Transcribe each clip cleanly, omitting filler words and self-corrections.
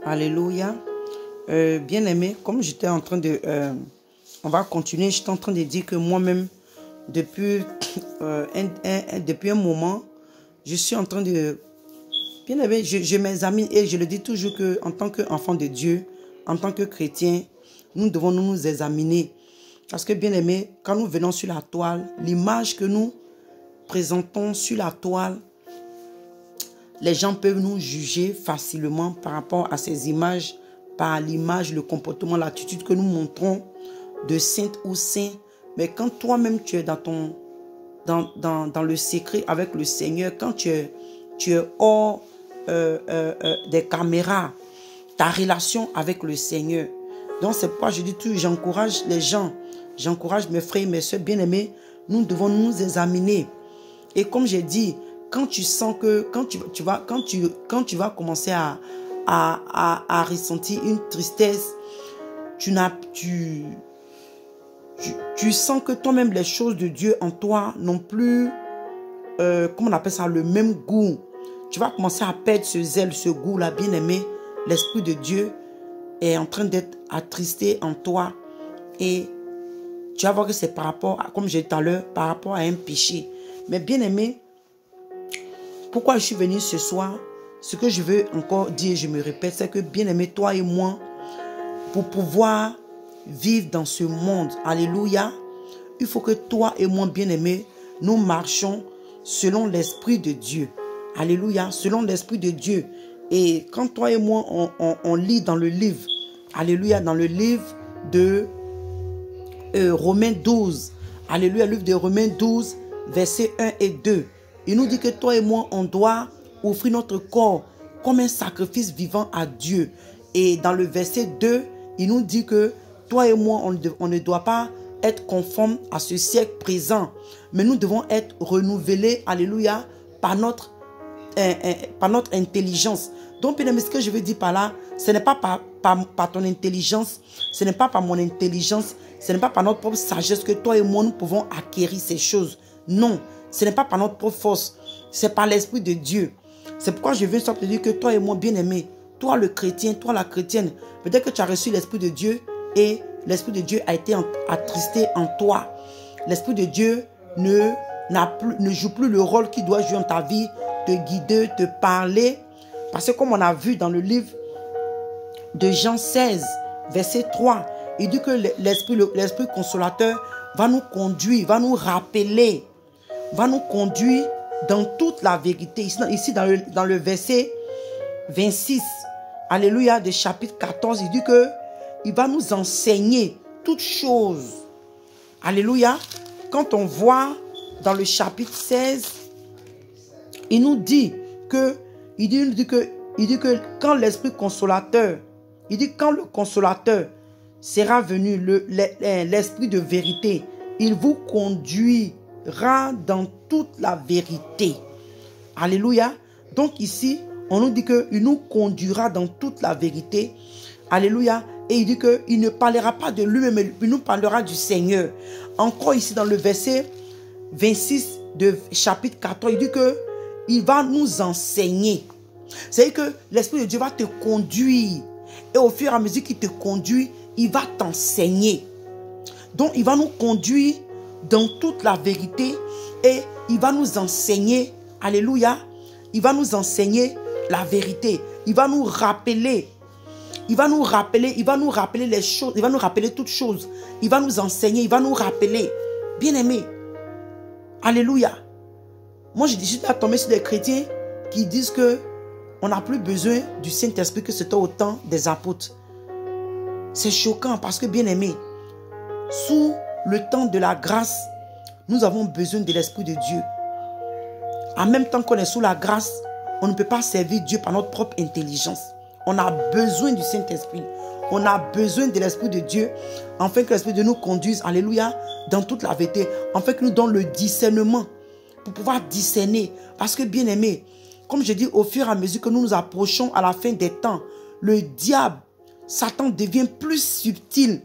Alléluia. Bien-aimé, comme j'étais en train de... on va continuer. J'étais en train de dire que moi-même, depuis, depuis un moment, je suis en train de... Bien-aimé, je m'examine et je le dis toujours qu'en tant qu'enfant de Dieu, en tant que chrétien, nous devons nous examiner. Parce que, bien-aimé, quand nous venons sur la toile, l'image que nous présentons sur la toile, les gens peuvent nous juger facilement par rapport à ces images, par l'image, le comportement, l'attitude que nous montrons de sainte ou saint. Mais quand toi-même tu es dans le secret avec le Seigneur, quand tu es hors des caméras, ta relation avec le Seigneur. Donc c'est pourquoi je dis tout, j'encourage les gens, j'encourage mes frères et mes soeurs bien-aimés, nous devons nous examiner. Et comme j'ai dit, quand tu sens que, quand tu vas commencer à ressentir une tristesse, tu sens que toi-même les choses de Dieu en toi n'ont plus, comment on appelle ça, le même goût. Tu vas commencer à perdre ce zèle, ce goût-là, bien-aimé. L'Esprit de Dieu est en train d'être attristé en toi. Et tu vas voir que c'est par rapport, comme j'ai dit tout à l'heure, par rapport à un péché. Mais bien-aimé, pourquoi je suis venu ce soir? Ce que je veux encore dire, je me répète, c'est que bien-aimé, toi et moi, pour pouvoir vivre dans ce monde, alléluia, il faut que toi et moi, bien-aimé, nous marchons selon l'Esprit de Dieu. Alléluia, selon l'Esprit de Dieu. Et quand toi et moi, on lit dans le livre, alléluia, dans le livre de Romains 12, alléluia, le livre de Romains 12, versets 1 et 2. Il nous dit que toi et moi, on doit offrir notre corps comme un sacrifice vivant à Dieu. Et dans le verset 2, il nous dit que toi et moi, on ne doit pas être conforme à ce siècle présent, mais nous devons être renouvelés, alléluia, par notre intelligence. Donc, bien aimé, ce que je veux dire par là, ce n'est pas par ton intelligence, ce n'est pas par mon intelligence, ce n'est pas par notre propre sagesse que toi et moi, nous pouvons acquérir ces choses. Non, ce n'est pas par notre propre force, c'est par l'Esprit de Dieu. C'est pourquoi je viens te dire que toi et moi, bien-aimé, toi le chrétien, toi la chrétienne, peut-être que tu as reçu l'Esprit de Dieu et l'Esprit de Dieu a été attristé en toi. L'Esprit de Dieu ne joue plus le rôle qu'il doit jouer dans ta vie, te guider, te parler. Parce que comme on a vu dans le livre de Jean 16, verset 3, il dit que l'Esprit consolateur va nous conduire, va nous rappeler, va nous conduire dans toute la vérité. Ici dans le verset 26, alléluia, de chapitre 14, il dit que il va nous enseigner toutes choses. Alléluia. Quand on voit dans le chapitre 16, il nous dit que, quand l'Esprit consolateur, il dit quand le consolateur sera venu, l'Esprit de vérité, il vous conduira dans toute la vérité. Alléluia. Donc ici, on nous dit qu'il nous conduira dans toute la vérité. Alléluia. Et il dit qu'il ne parlera pas de lui-même, mais il nous parlera du Seigneur. Encore ici dans le verset 26 de chapitre 14, il dit qu'il va nous enseigner. C'est-à-dire que l'Esprit de Dieu va te conduire. Et au fur et à mesure qu'il te conduit, il va t'enseigner. Donc il va nous conduire dans toute la vérité et il va nous enseigner. Alléluia. Il va nous enseigner la vérité. Il va nous rappeler. Il va nous rappeler les choses. Il va nous rappeler toutes choses. Il va nous enseigner. Il va nous rappeler. Bien-aimés. Alléluia. Moi, je suis tombé sur des chrétiens qui disent que on n'a plus besoin du Saint-Esprit que c'était au temps des apôtres. C'est choquant parce que, bien-aimés, sous le temps de la grâce, nous avons besoin de l'Esprit de Dieu. En même temps qu'on est sous la grâce, on ne peut pas servir Dieu par notre propre intelligence. On a besoin du Saint-Esprit. On a besoin de l'Esprit de Dieu, afin que l'Esprit de nous conduise, alléluia, dans toute la vérité, afin qu'il nous donne le discernement, pour pouvoir discerner. Parce que, bien aimé, comme je dis, au fur et à mesure que nous nous approchons à la fin des temps, le diable, Satan devient plus subtil.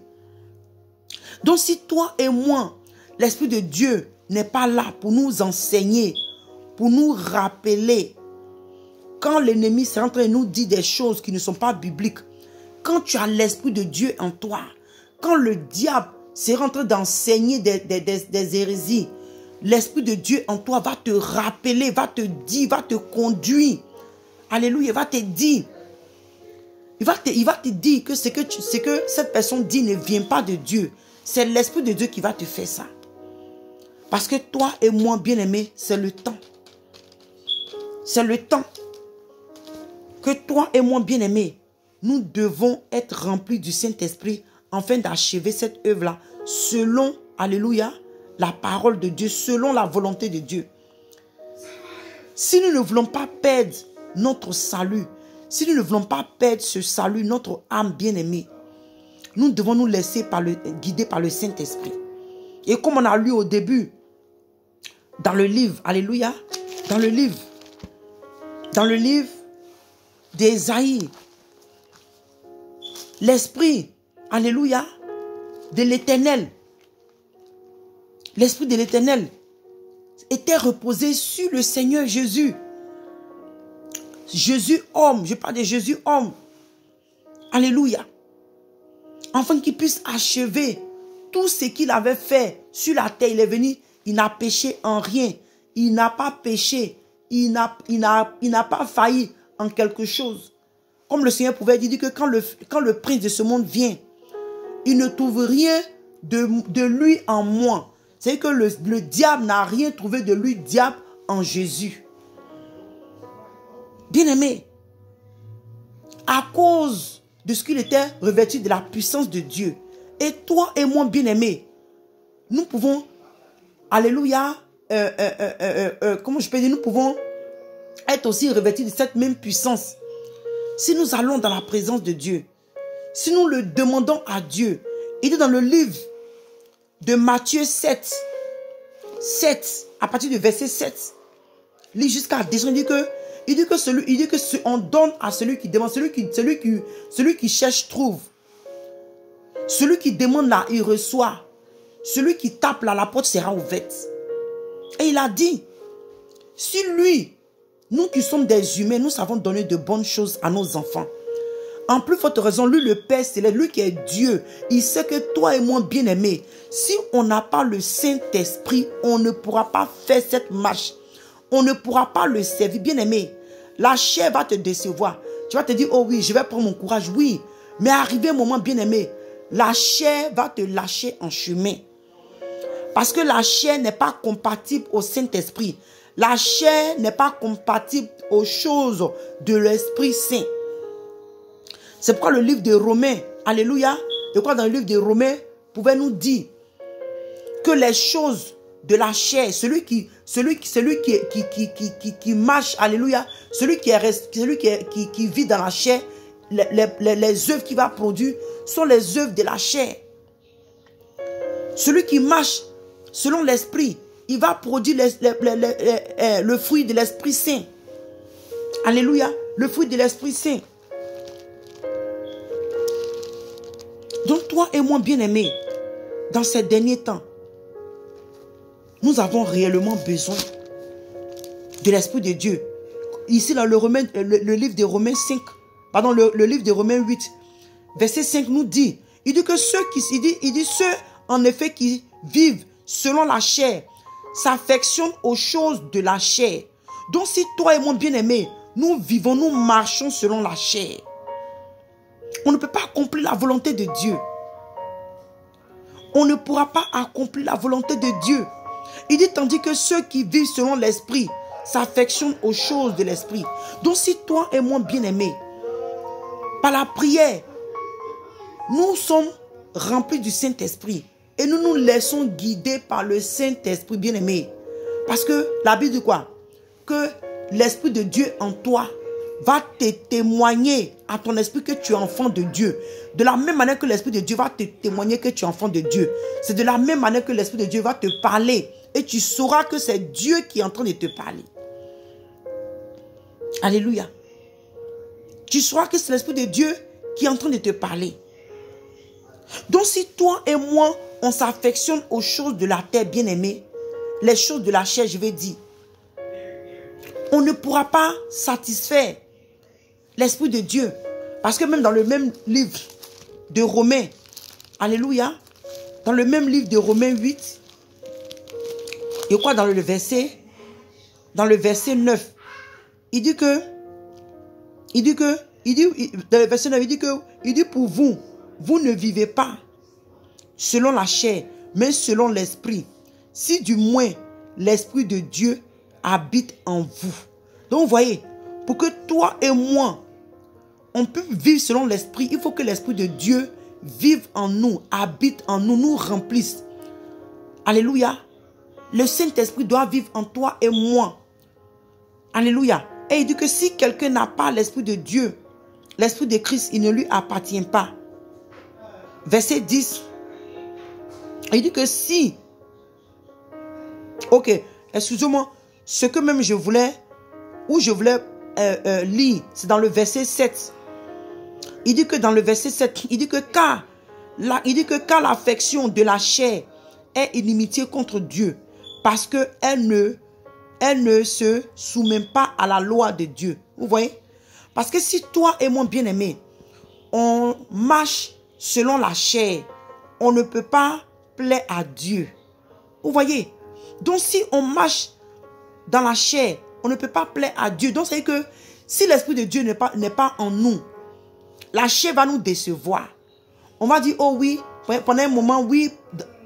Donc si toi et moi, l'Esprit de Dieu n'est pas là pour nous enseigner, pour nous rappeler, quand l'ennemi s'est en train de nous dire des choses qui ne sont pas bibliques, quand tu as l'Esprit de Dieu en toi, quand le diable s'est en train d'enseigner des hérésies, l'Esprit de Dieu en toi va te rappeler, va te dire, va te conduire. Alléluia, il va te dire. Il va te dire que ce que cette personne dit ne vient pas de Dieu. C'est l'Esprit de Dieu qui va te faire ça. Parce que toi et moi, bien-aimés, c'est le temps. C'est le temps que toi et moi, bien-aimés, nous devons être remplis du Saint-Esprit afin d'achever cette œuvre-là selon, alléluia, la parole de Dieu, selon la volonté de Dieu. Si nous ne voulons pas perdre notre salut, si nous ne voulons pas perdre ce salut, notre âme bien-aimée, nous devons nous laisser guider par le Saint-Esprit. Et comme on a lu au début, dans le livre, alléluia, dans le livre d'Ésaïe, l'Esprit, alléluia, de l'Éternel, l'Esprit de l'Éternel était reposé sur le Seigneur Jésus. Jésus homme, je parle de Jésus homme. Alléluia. Afin qu'il puisse achever tout ce qu'il avait fait sur la terre. Il est venu, il n'a péché en rien. Il n'a pas péché. Il n'a pas failli en quelque chose. Comme le Seigneur pouvait dire que quand le prince de ce monde vient, il ne trouve rien de lui en moi. C'est que le diable n'a rien trouvé de lui, diable, en Jésus. Bien-aimé, à cause de ce qu'il était revêtu de la puissance de Dieu, et toi et moi, bien-aimé, nous pouvons, alléluia, comment je peux dire, nous pouvons être aussi revêtus de cette même puissance. Si nous allons dans la présence de Dieu, si nous le demandons à Dieu, il est dans le livre de Matthieu 7, à partir du verset 7, lis jusqu'à 10, il dit que on donne à celui qui demande, celui qui cherche trouve, celui qui demande là, il reçoit, celui qui tape là, la porte sera ouverte. Et il a dit, si lui, nous qui sommes des humains, nous savons donner de bonnes choses à nos enfants. En plus forte raison, lui le Père céleste, lui qui est Dieu, il sait que toi et moi bien-aimés, si on n'a pas le Saint-Esprit, on ne pourra pas faire cette marche. On ne pourra pas le servir. Bien-aimé, la chair va te décevoir. Tu vas te dire, oh oui, je vais prendre mon courage. Oui, mais arrivé un moment, bien-aimé, la chair va te lâcher en chemin. Parce que la chair n'est pas compatible au Saint-Esprit. La chair n'est pas compatible aux choses de l'Esprit Saint. C'est pourquoi le livre de Romains, alléluia, je crois dans le livre de Romains, pouvait nous dire que les choses de la chair, celui qui marche, alléluia, celui qui vit dans la chair, les œuvres qu'il va produire sont les œuvres de la chair. Celui qui marche selon l'esprit, il va produire le fruit de l'Esprit Saint. Alléluia, le fruit de l'Esprit Saint. Donc toi et moi, bien-aimés, dans ces derniers temps, nous avons réellement besoin de l'Esprit de Dieu. Ici, dans le livre de Romains 5, pardon, le livre de Romains 8, verset 5 nous dit, il dit que ceux en effet qui vivent selon la chair, s'affectionnent aux choses de la chair. Donc si toi et moi, bien-aimés, nous vivons, nous marchons selon la chair, on ne peut pas accomplir la volonté de Dieu. On ne pourra pas accomplir la volonté de Dieu. Il dit tandis que ceux qui vivent selon l'esprit s'affectionnent aux choses de l'esprit. Donc si toi et moi, bien-aimés, par la prière, nous sommes remplis du Saint-Esprit et nous nous laissons guider par le Saint-Esprit, bien-aimé. Parce que la Bible dit quoi? Que l'Esprit de Dieu en toi va te témoigner à ton esprit que tu es enfant de Dieu. De la même manière que l'Esprit de Dieu va te témoigner que tu es enfant de Dieu. C'est de la même manière que l'Esprit de Dieu va te parler. Et tu sauras que c'est Dieu qui est en train de te parler. Alléluia. Tu sauras que c'est l'Esprit de Dieu qui est en train de te parler. Donc si toi et moi, on s'affectionne aux choses de la terre, bien-aimée, les choses de la chair, je vais dire, on ne pourra pas satisfaire L'Esprit de Dieu. Parce que même dans le même livre de Romains, alléluia, dans le même livre de Romains 8, et quoi dans le verset 9, il dit dans le verset 9, il dit pour vous, vous ne vivez pas selon la chair, mais selon l'esprit. Si du moins l'Esprit de Dieu habite en vous. Donc vous voyez, pour que toi et moi, on puisse vivre selon l'Esprit, il faut que l'Esprit de Dieu vive en nous, habite en nous, nous remplisse. Alléluia. Le Saint-Esprit doit vivre en toi et moi. Alléluia. Et il dit que si quelqu'un n'a pas l'Esprit de Dieu, l'Esprit de Christ, il ne lui appartient pas. Verset 10. Il dit que si... Ok, excusez-moi. Ce que même je voulais lire, c'est dans le verset 7. Il dit que dans le verset 7, il dit que car l'affection de la chair est inimitié contre Dieu, parce qu'elle ne se soumet pas à la loi de Dieu. Vous voyez? Parce que si toi et moi, bien-aimés, on marche selon la chair, on ne peut pas plaire à Dieu. Vous voyez? Donc si on marche dans la chair, on ne peut pas plaire à Dieu. Donc c'est que si l'Esprit de Dieu n'est pas en nous, la chair va nous décevoir. On va dire, oh oui, pendant un moment, oui,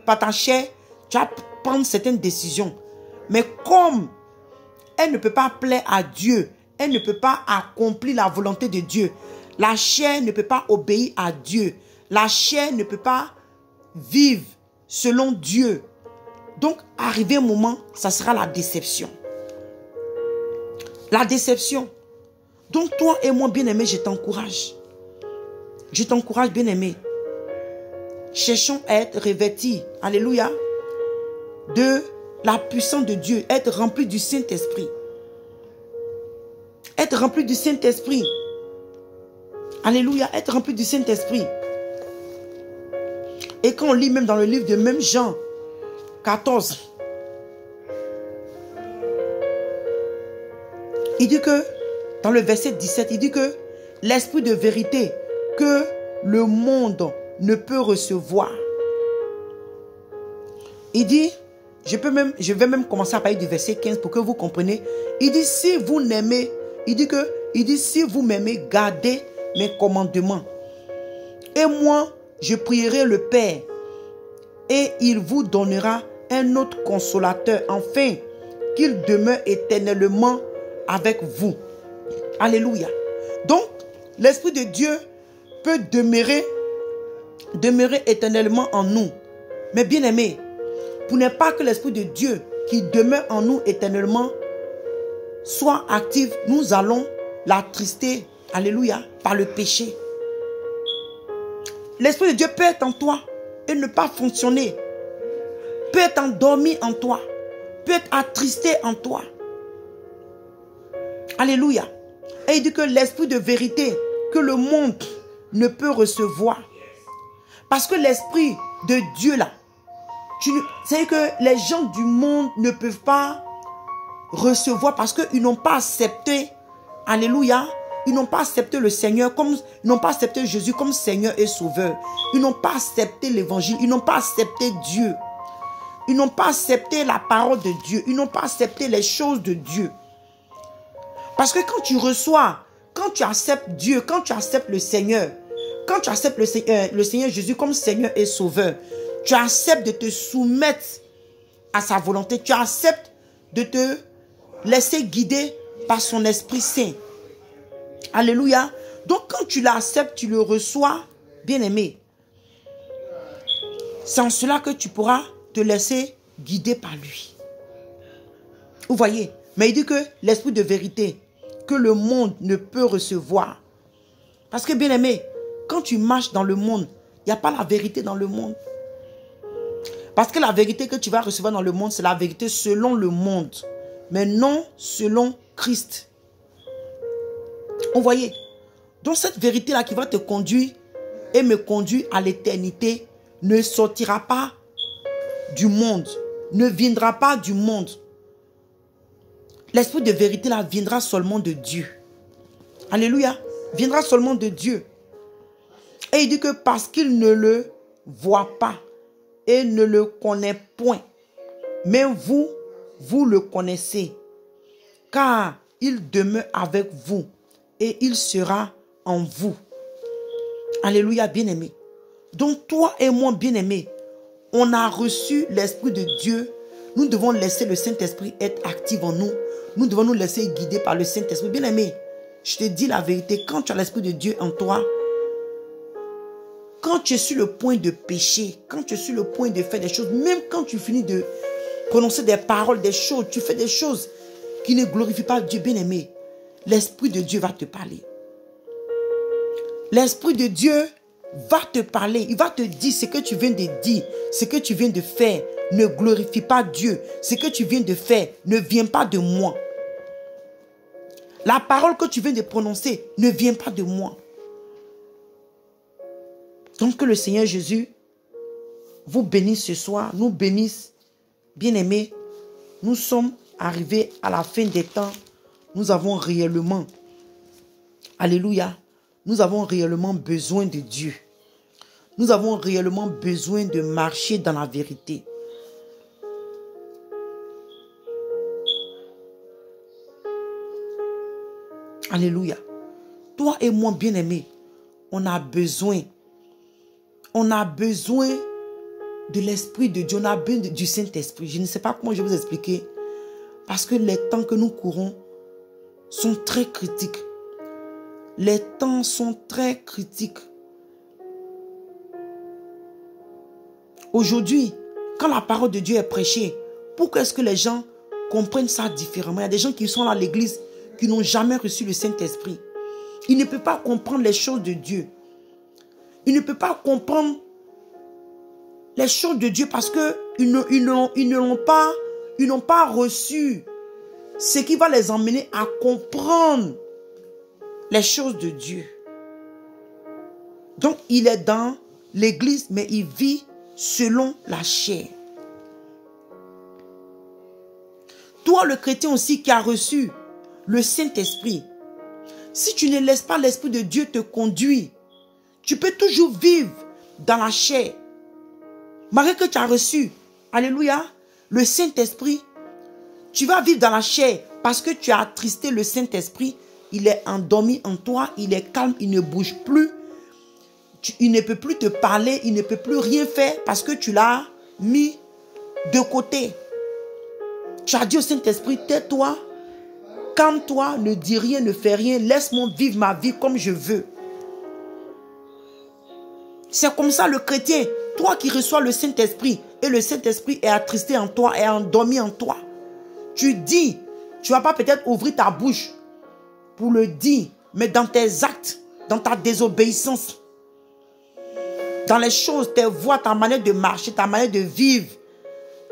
par ta chair, tu vas prendre certaines décisions. Mais comme elle ne peut pas plaire à Dieu, elle ne peut pas accomplir la volonté de Dieu, la chair ne peut pas obéir à Dieu, la chair ne peut pas vivre selon Dieu. Donc, arrivé un moment, ça sera la déception. La déception. Donc, toi et moi, bien-aimé, je t'encourage. Je t'encourage, bien-aimé. Cherchons à être revêtis, alléluia, de la puissance de Dieu, être rempli du Saint-Esprit. Être rempli du Saint-Esprit. Alléluia, être rempli du Saint-Esprit. Et quand on lit même dans le livre de même Jean 14, il dit que, dans le verset 17, il dit que l'Esprit de vérité que le monde ne peut recevoir. Il dit, je vais même commencer à parler du verset 15 pour que vous compreniez. Il dit, si vous m'aimez, si vous m'aimez, gardez mes commandements. Et moi, je prierai le Père et il vous donnera un autre consolateur, afin qu'il demeure éternellement avec vous. Alléluia. Donc, l'Esprit de Dieu peut demeurer éternellement en nous. Mais bien aimé, pour ne pas que l'Esprit de Dieu qui demeure en nous éternellement soit actif, nous allons l'attrister, alléluia, par le péché. L'Esprit de Dieu peut être en toi et ne pas fonctionner. Peut être endormi en toi. Peut être attristé en toi. Alléluia. Et il dit que l'Esprit de vérité que le monde ne peut recevoir. Parce que l'Esprit de Dieu là, c'est que les gens du monde ne peuvent pas recevoir parce qu'ils n'ont pas accepté, alléluia, ils n'ont pas accepté le Seigneur, ils n'ont pas accepté Jésus comme Seigneur et Sauveur. Ils n'ont pas accepté l'évangile, ils n'ont pas accepté Dieu. Ils n'ont pas accepté la parole de Dieu, ils n'ont pas accepté les choses de Dieu. Parce que quand tu reçois, quand tu acceptes Dieu, quand tu acceptes le Seigneur, quand tu acceptes le Seigneur Jésus comme Seigneur et Sauveur, tu acceptes de te soumettre à sa volonté, tu acceptes de te laisser guider par son Esprit Saint. Alléluia. Donc quand tu l'acceptes, tu le reçois, bien-aimé. C'est en cela que tu pourras te laisser guider par lui. Vous voyez? Mais il dit que l'Esprit de vérité que le monde ne peut recevoir. Parce que bien-aimé, quand tu marches dans le monde, il n'y a pas la vérité dans le monde. Parce que la vérité que tu vas recevoir dans le monde, c'est la vérité selon le monde, mais non selon Christ. Vous voyez? Donc cette vérité-là qui va te conduire et me conduire à l'éternité ne sortira pas du monde, ne viendra pas du monde. L'esprit de vérité là viendra seulement de Dieu. Alléluia. viendra seulement de Dieu. Et il dit que parce qu'il ne le voit pas et ne le connaît point, mais vous le connaissez, car il demeure avec vous et il sera en vous. Alléluia, bien-aimé. Donc toi et moi, bien-aimé, on a reçu l'Esprit de Dieu. Nous devons laisser le Saint-Esprit être actif en nous. Nous devons nous laisser guider par le Saint-Esprit. Bien-aimé, je te dis la vérité, quand tu as l'Esprit de Dieu en toi, quand tu es sur le point de pécher, quand tu es sur le point de faire des choses, même quand tu finis de prononcer des paroles, des choses, tu fais des choses qui ne glorifient pas Dieu, bien-aimé, l'Esprit de Dieu va te parler. L'Esprit de Dieu va te parler. Il va te dire ce que tu viens de dire, ce que tu viens de faire ne glorifie pas Dieu. Ce que tu viens de faire ne vient pas de moi. La parole que tu viens de prononcer ne vient pas de moi. Donc que le Seigneur Jésus vous bénisse ce soir, nous bénisse. Bien-aimés, nous sommes arrivés à la fin des temps. Nous avons réellement, alléluia, nous avons réellement besoin de Dieu. Nous avons réellement besoin de marcher dans la vérité. Alléluia. Toi et moi, bien-aimés, on a besoin de l'Esprit de Dieu, on a besoin du Saint-Esprit. Je ne sais pas comment je vais vous expliquer. Parce que les temps que nous courons sont très critiques. Les temps sont très critiques. Aujourd'hui, quand la parole de Dieu est prêchée, pourquoi est-ce que les gens comprennent ça différemment? Il y a des gens qui sont à l'église qui n'ont jamais reçu le Saint-Esprit. Ils ne peuvent pas comprendre les choses de Dieu. Ils ne peuvent pas comprendre les choses de Dieu parce qu'ils n'ont pas reçu ce qui va les emmener à comprendre les choses de Dieu. Donc, il est dans l'église, mais il vit selon la chair. Toi, le chrétien aussi qui a reçu le Saint-Esprit, si tu ne laisses pas l'Esprit de Dieu te conduire, tu peux toujours vivre dans la chair. Malgré que tu as reçu, alléluia, le Saint-Esprit, tu vas vivre dans la chair parce que tu as attristé le Saint-Esprit. Il est endormi en toi, il est calme, il ne bouge plus. Il ne peut plus te parler, il ne peut plus rien faire parce que tu l'as mis de côté. Tu as dit au Saint-Esprit, tais-toi, calme-toi, ne dis rien, ne fais rien, laisse-moi vivre ma vie comme je veux. C'est comme ça le chrétien, toi qui reçois le Saint-Esprit et le Saint-Esprit est attristé en toi, est endormi en toi. Tu dis, tu ne vas pas peut-être ouvrir ta bouche pour le dire, mais dans tes actes, dans ta désobéissance, dans les choses, tes voies, ta manière de marcher, ta manière de vivre,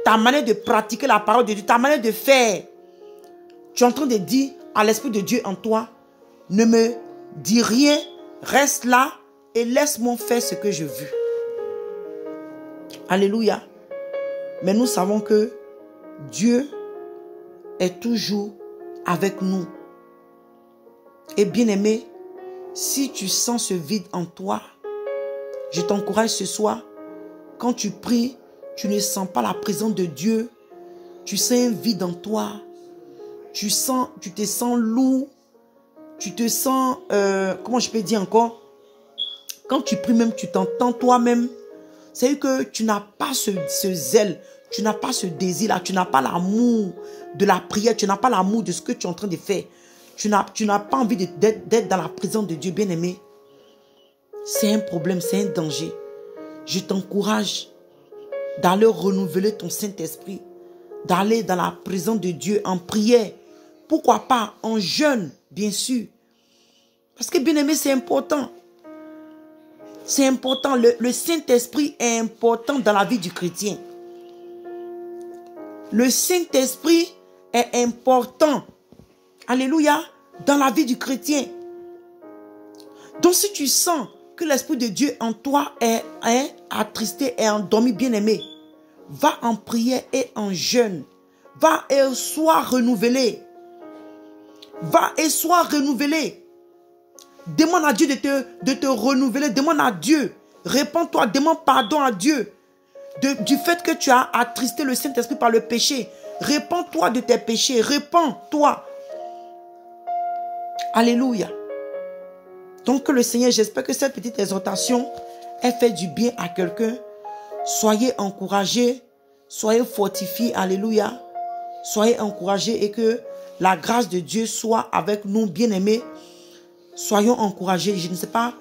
ta manière de pratiquer la parole de Dieu, ta manière de faire, tu es en train de dire à l'Esprit de Dieu en toi, ne me dis rien, reste là et laisse-moi faire ce que je veux. Alléluia. Mais nous savons que Dieu est toujours avec nous. Et bien-aimé, si tu sens ce vide en toi, je t'encourage ce soir, quand tu pries, tu ne sens pas la présence de Dieu, tu sens un vide en toi, tu te sens lourd, tu te sens, comment je peux dire encore, quand tu pries même, tu t'entends toi-même, c'est que tu n'as pas ce zèle, tu n'as pas ce désir-là, tu n'as pas l'amour de la prière, tu n'as pas l'amour de ce que tu es en train de faire. Tu n'as pas envie d'être dans la présence de Dieu, bien-aimé. C'est un problème, c'est un danger. Je t'encourage d'aller renouveler ton Saint-Esprit, d'aller dans la présence de Dieu en prière. Pourquoi pas en jeûne, bien sûr. Parce que, bien-aimé, c'est important. C'est important. Le Saint-Esprit est important dans la vie du chrétien. Le Saint-Esprit est important. Alléluia. Dans la vie du chrétien. Donc si tu sens que l'Esprit de Dieu en toi est attristé et endormi, bien-aimé, va en prière et en jeûne. Va et sois renouvelé. Va et sois renouvelé. Demande à Dieu de te renouveler. Demande à Dieu. Répands-toi. Demande pardon à Dieu. Du fait que tu as attristé le Saint-Esprit par le péché. Répands-toi de tes péchés. Répands-toi. Alléluia. Donc le Seigneur, j'espère que cette petite exhortation ait fait du bien à quelqu'un. Soyez encouragés. Soyez fortifiés. Alléluia. Soyez encouragés et que la grâce de Dieu soit avec nous, bien-aimés. Soyons encouragés. Je ne sais pas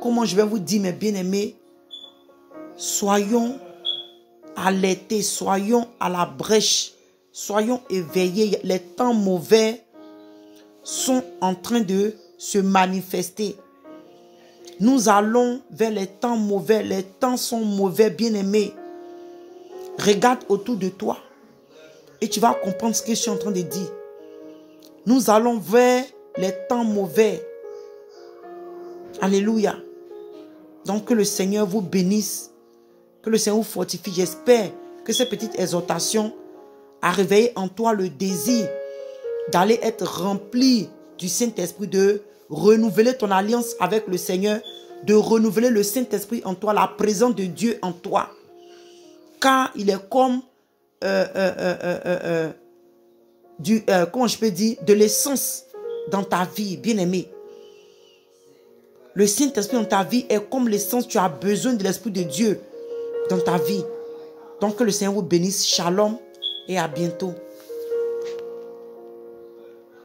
comment je vais vous dire, mes bien-aimés. Soyons alertés. Soyons à la brèche. Soyons éveillés. Les temps mauvais sont en train de se manifester. Nous allons vers les temps mauvais. Les temps sont mauvais, bien-aimés. Regarde autour de toi et tu vas comprendre ce que je suis en train de dire. Nous allons vers les temps mauvais. Alléluia. Donc que le Seigneur vous bénisse. Que le Seigneur vous fortifie. J'espère que cette petite exhortation a réveillé en toi le désir d'aller être rempli du Saint-Esprit, de renouveler ton alliance avec le Seigneur, de renouveler le Saint-Esprit en toi, la présence de Dieu en toi. Car il est comme comment je peux dire, de l'essence dans ta vie, bien-aimé. Le Saint-Esprit dans ta vie est comme l'essence. Tu as besoin de l'Esprit de Dieu dans ta vie. Donc que le Seigneur vous bénisse. Shalom et à bientôt.